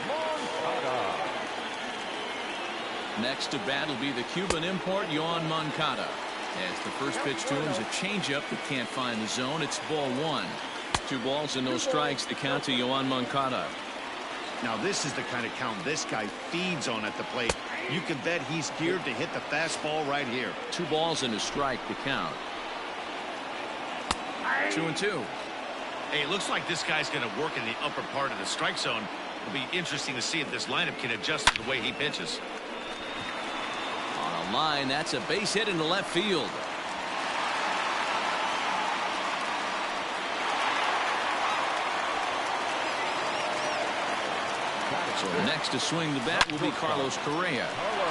Moncada. Next to bat will be the Cuban import Yoan Moncada. As the first pitch to him is a changeup that can't find the zone. It's ball 1. 2 balls and no strikes to count to Yoan Moncada. Now this is the kind of count this guy feeds on at the plate. You can bet he's geared to hit the fastball right here. 2 balls and a strike to count. 2-2. Hey, it looks like this guy's going to work in the upper part of the strike zone. It'll be interesting to see if this lineup can adjust to the way he pitches. On a line, that's a base hit into left field. So next to swing the bat will be Carlos Correa.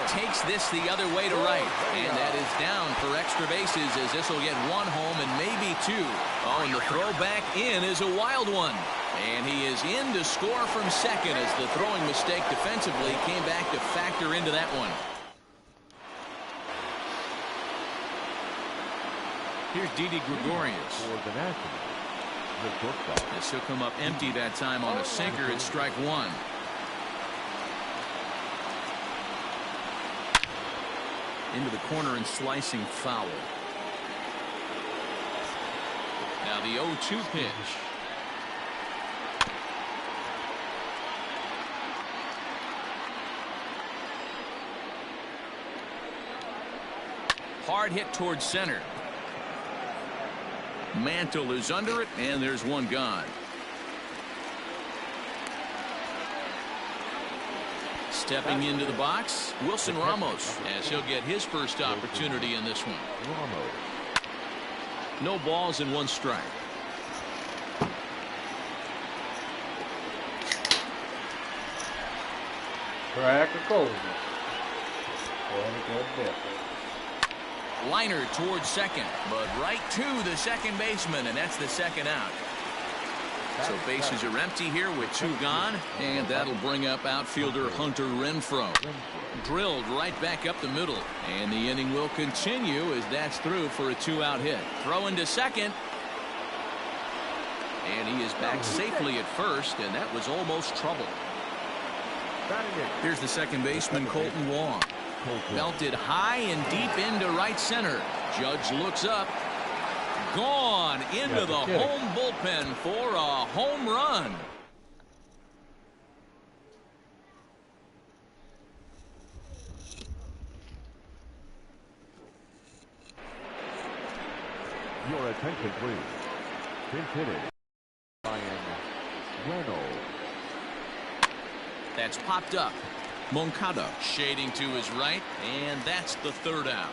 Takes this the other way to right. And that is down for extra bases as this will get 1 home and maybe 2. Oh, and the throw back in is a wild one. And he is in to score from second as the throwing mistake defensively came back to factor into that one. Here's Didi Gregorius. For the Nationals, the shortstop. This will come up empty that time on a sinker at strike 1. Into the corner and slicing foul. Now the 0-2 pitch. Hard hit towards center. Mantle is under it, and there's 1 gone. Stepping into the box, Wilson Ramos, as he'll get his first opportunity in this one. No balls and 1 strike. Crack or cold. Liner towards second, but right to the second baseman, and that's the second out. So bases are empty here with 2 gone, and that'll bring up outfielder Hunter Renfroe. Drilled right back up the middle, and the inning will continue as that's through for a 2-out hit. Throw into second, and he is back safely at first, and that was almost trouble. Here's the second baseman, Colton Wong. Belted high and deep into right center. Judge looks up. Gone into the home bullpen for a home run. Your attention, please. Pinch hitting. Ryan Reynolds. That's popped up. Moncada shading to his right, and that's the 3rd out.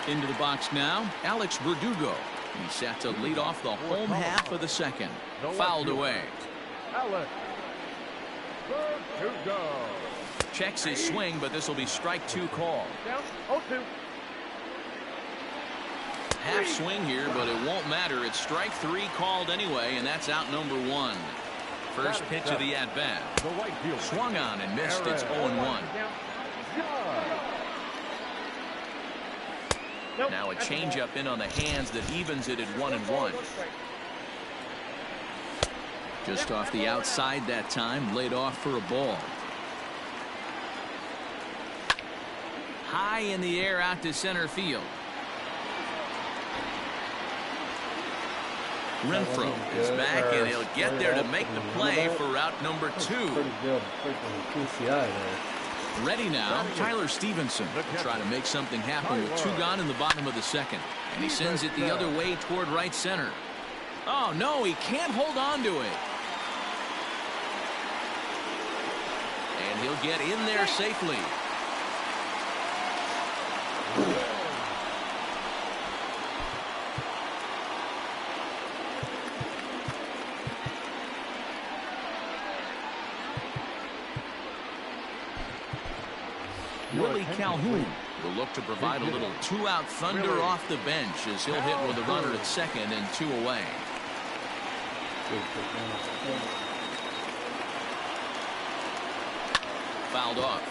Into the box now, Alex Verdugo. He's set to lead off the home half of the second. Fouled away. Alex Verdugo. Checks his swing, but this will be strike 2 call. Down 0-2. Half swing here, but it won't matter. It's strike 3 called anyway, and that's out number 1. First pitch of the at-bat. Swung on and missed. It's 0-1. Now a changeup in on the hands that evens it at 1-1. Just off the outside that time, laid off for a ball. High in the air out to center field. Renfroe is back, and he'll get there to make the play for route number 2. Pretty good PCI there. Ready now, Tyler Stevenson will try to make something happen with 2 gone in the bottom of the second. And he sends it the other way toward right center. Oh, no, he can't hold on to it. And he'll get in there safely. Willie Calhoun will look to provide a little 2-out thunder off the bench as he'll hit with a runner at second and 2 away. Fouled off.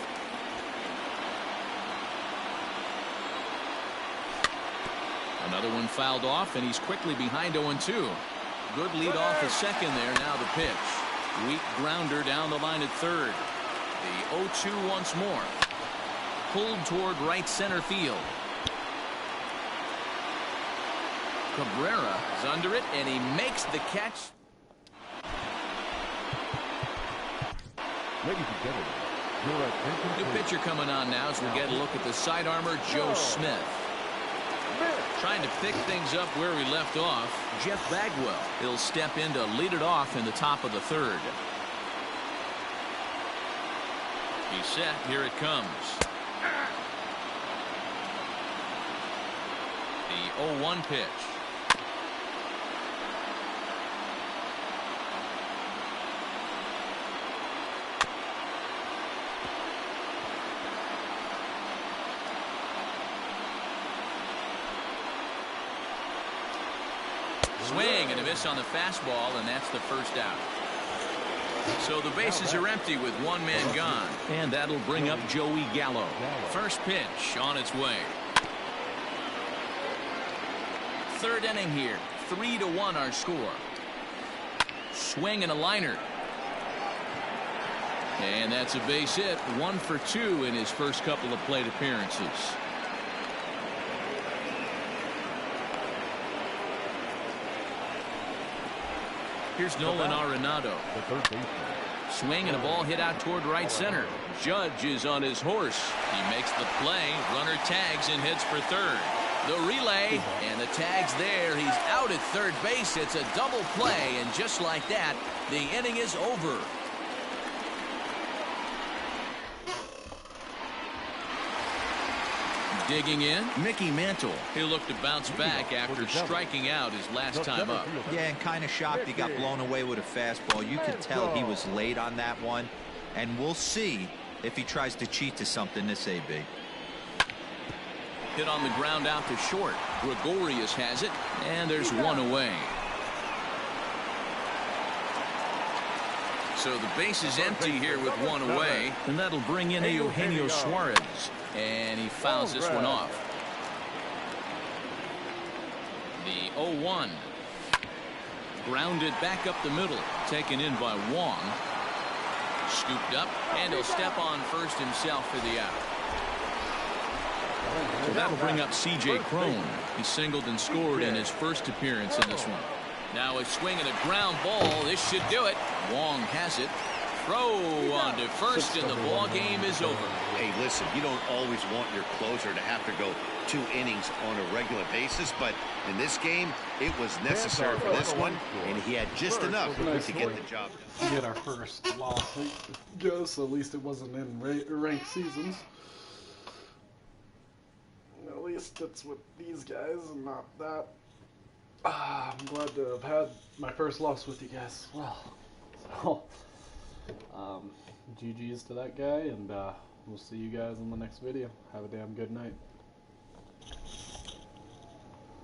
Another one fouled off, and he's quickly behind 0-2. Good lead off at second there. Now the pitch. Weak grounder down the line at third. The 0-2 once more. Pulled toward right center field. Cabrera is under it, and he makes the catch. Ladies and gentlemen, your attention, New please. pitcher coming on now as we get a look at the side armor, Joe Smith. Trying to pick things up where we left off, Jeff Bagwell. He'll step in to lead it off in the top of the third. He's set. Here it comes. The 0-1 pitch. Swing and a miss on the fastball, and that's the first out. So the bases are empty with 1 man gone, and that'll bring up Joey Gallo. First pitch on its way. Third inning here. 3-1 our score. Swing and a liner. And that's a base hit. 1 for 2 in his first couple of plate appearances. Here's Nolan Arenado. The third baseman. Swing and a ball hit out toward right center. Judge is on his horse. He makes the play. Runner tags and heads for third. The relay and the tag's there. He's out at third base. It's a double play, and just like that, the inning is over. Digging in, Mickey Mantle. He'll look to bounce back after striking out his last time up. Yeah, and kind of shocked he got blown away with a fastball. You could tell he was late on that one. And we'll see if he tries to cheat to something this AB. Hit on the ground out to short. Gregorius has it, and there's one away. So the base is empty here with one away, and that'll bring in Eugenio Suarez. And he fouls this one off. The 0-1. Grounded back up the middle, taken in by Wong. Scooped up, and he'll step on first himself for the out. So that'll bring up C.J. Cron. He singled and scored in his first appearance in this one. Now a swing and a ground ball. This should do it. Wong has it. Throw on to first, and the ball game is over. Hey, listen, you don't always want your closer to have to go 2 innings on a regular basis, but in this game, it was necessary for this one, and he had just enough to get the job done. We get our first loss, I guess. At least it wasn't in ranked seasons. At least it's with these guys and not that. I'm glad to have had my first loss with you guys. Well, so GG's to that guy, and we'll see you guys in the next video. Have a damn good night.